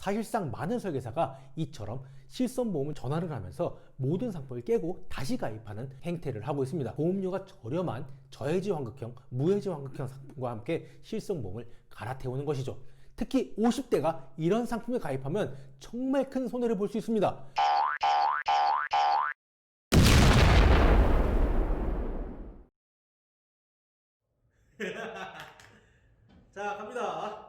사실상 많은 설계사가 이처럼 실손보험을 전환을 하면서 모든 상품을 깨고 다시 가입하는 행태를 하고 있습니다. 보험료가 저렴한 저해지 환급형, 무해지 환급형 상품과 함께 실손보험을 갈아태우는 것이죠. 특히 50대가 이런 상품에 가입하면 정말 큰 손해를 볼 수 있습니다. 자, 갑니다.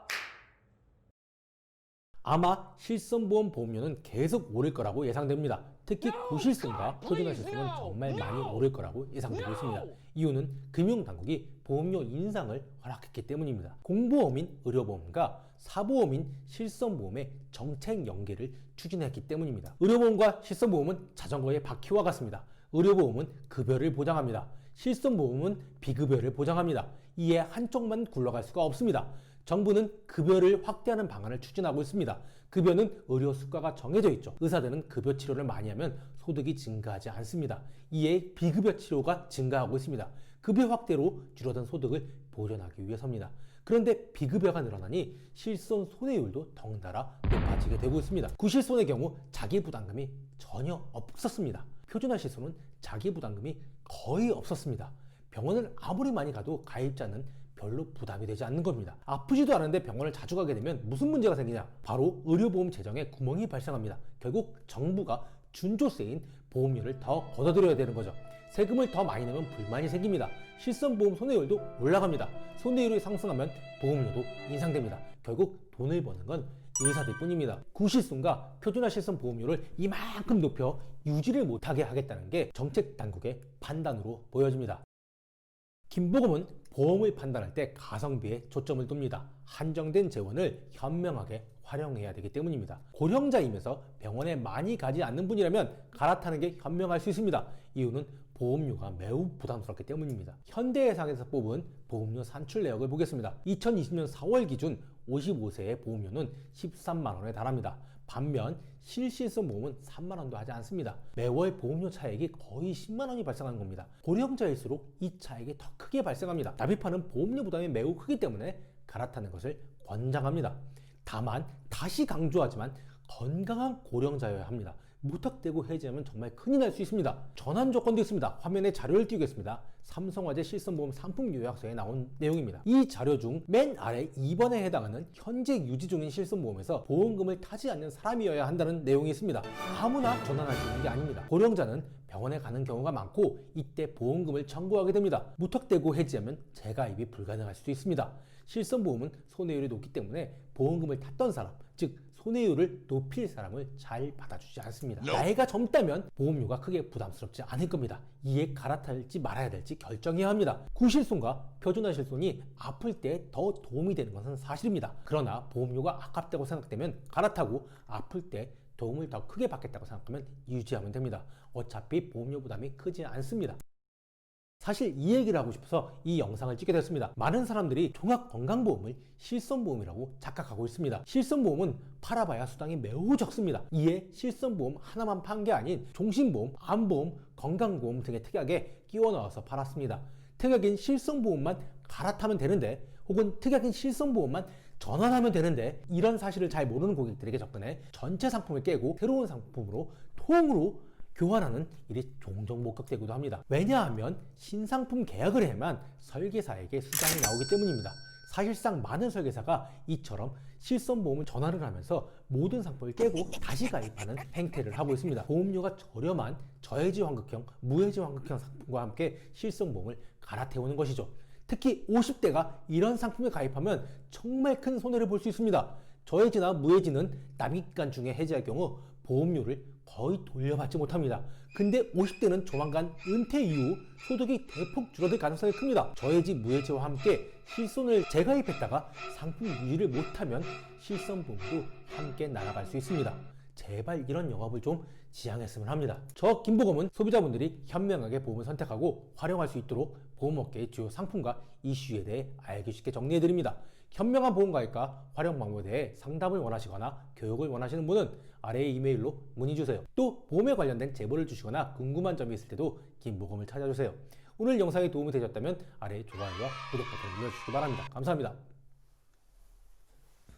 아마 실손보험 보험료는 계속 오를 거라고 예상됩니다. 특히 고실손과 표준화 실손은 정말 많이 오를 거라고 예상되고 있습니다. 이유는 금융당국이 보험료 인상을 허락했기 때문입니다. 공보험인 의료보험과 사보험인 실손보험의 정책 연계를 추진했기 때문입니다. 의료보험과 실손보험은 자전거의 바퀴와 같습니다. 의료보험은 급여를 보장합니다. 실손보험은 비급여를 보장합니다. 이에 한쪽만 굴러갈 수가 없습니다. 정부는 급여를 확대하는 방안을 추진하고 있습니다. 급여는 의료 수가가 정해져 있죠. 의사들은 급여 치료를 많이 하면 소득이 증가하지 않습니다. 이에 비급여 치료가 증가하고 있습니다. 급여 확대로 줄어든 소득을 보전하기 위해서입니다. 그런데 비급여가 늘어나니 실손 손해율도 덩달아 높아지게 되고 있습니다. 구실손의 경우 자기부담금이 전혀 없었습니다. 표준화 실손은 자기부담금이 거의 없었습니다. 병원을 아무리 많이 가도 가입자는 별로 부담이 되지 않는 겁니다. 아프지도 않은데 병원을 자주 가게 되면 무슨 문제가 생기냐? 바로 의료보험 재정에 구멍이 발생합니다. 결국 정부가 준조세인 보험료를 더 걷어들여야 되는 거죠. 세금을 더 많이 내면 불만이 생깁니다. 실손보험 손해율도 올라갑니다. 손해율이 상승하면 보험료도 인상됩니다. 결국 돈을 버는 건 의사들 뿐입니다. 구실손과 표준화 실손 보험료를 이만큼 높여 유지를 못하게 하겠다는 게 정책 당국의 판단으로 보여집니다. 김보검은 보험을 판단할 때 가성비에 초점을 둡니다. 한정된 재원을 현명하게 활용해야 되기 때문입니다. 고령자이면서 병원에 많이 가지 않는 분이라면 갈아타는 게 현명할 수 있습니다. 이유는 보험료가 매우 부담스럽기 때문입니다. 현대해상에서 뽑은 보험료 산출 내역을 보겠습니다. 2020년 4월 기준 55세의 보험료는 13만 원에 달합니다. 반면 실실손 보험은 3만 원도 하지 않습니다. 매월 보험료 차액이 거의 10만 원이 발생하는 겁니다. 고령자일수록 이 차액이 더 크게 발생합니다. 납입하는 보험료 부담이 매우 크기 때문에 갈아타는 것을 권장합니다. 다만 다시 강조하지만 건강한 고령자여야 합니다. 무턱대고 해지하면 정말 큰일 날 수 있습니다. 전환 조건도 있습니다. 화면에 자료를 띄우겠습니다. 삼성화재 실손보험 상품 요약서에 나온 내용입니다. 이 자료 중 맨 아래 2번에 해당하는 현재 유지 중인 실손보험에서 보험금을 타지 않는 사람이어야 한다는 내용이 있습니다. 아무나 전환할 수 있는 게 아닙니다. 고령자는 병원에 가는 경우가 많고 이때 보험금을 청구하게 됩니다. 무턱대고 해지하면 재가입이 불가능할 수도 있습니다. 실손보험은 손해율이 높기 때문에 보험금을 탔던 사람, 즉 손해율을 높일 사람을 잘 받아주지 않습니다. 나이가 젊다면 보험료가 크게 부담스럽지 않을 겁니다. 이에 갈아탈지 말아야 될지 결정해야 합니다. 구실손과 표준화 실손이 아플 때 더 도움이 되는 것은 사실입니다. 그러나 보험료가 아깝다고 생각되면 갈아타고 아플 때 도움을 더 크게 받겠다고 생각하면 유지하면 됩니다. 어차피 보험료 부담이 크지 않습니다. 사실 이 얘기를 하고 싶어서 이 영상을 찍게 됐습니다. 많은 사람들이 종합건강보험을 실손보험이라고 착각하고 있습니다. 실손보험은 팔아봐야 수당이 매우 적습니다. 이에 실손보험 하나만 판 게 아닌 종신보험, 암보험, 건강보험 등의 특약에 끼워 넣어서 팔았습니다. 특약인 실손보험만 갈아타면 되는데 혹은 특약인 실손보험만 전환하면 되는데 이런 사실을 잘 모르는 고객들에게 접근해 전체 상품을 깨고 새로운 상품으로 통으로 교환하는 일이 종종 목격되기도 합니다. 왜냐하면 신상품 계약을 해야만 설계사에게 수당이 나오기 때문입니다. 사실상 많은 설계사가 이처럼 실손보험을 전환을 하면서 모든 상품을 깨고 다시 가입하는 행태를 하고 있습니다. 보험료가 저렴한 저해지 환급형, 무해지 환급형 상품과 함께 실손보험을 갈아태우는 것이죠. 특히 50대가 이런 상품에 가입하면 정말 큰 손해를 볼 수 있습니다. 저해지나 무해지는 납입기간 중에 해지할 경우 보험료를 거의 돌려받지 못합니다. 근데 50대는 조만간 은퇴 이후 소득이 대폭 줄어들 가능성이 큽니다. 저해지, 무해지와 함께 실손을 재가입했다가 상품 유지를 못하면 실손보험도 함께 날아갈 수 있습니다. 제발 이런 영업을 좀 지양했으면 합니다. 저 김보검은 소비자분들이 현명하게 보험을 선택하고 활용할 수 있도록 보험업계의 주요 상품과 이슈에 대해 알기 쉽게 정리해드립니다. 현명한 보험가입과 활용 방법에 대해 상담을 원하시거나 교육을 원하시는 분은 아래의 이메일로 문의주세요. 또 보험에 관련된 제보를 주시거나 궁금한 점이 있을 때도 김보검을 찾아주세요. 오늘 영상이 도움이 되셨다면 아래의 좋아요와 구독 버튼을 눌러주시기 바랍니다. 감사합니다.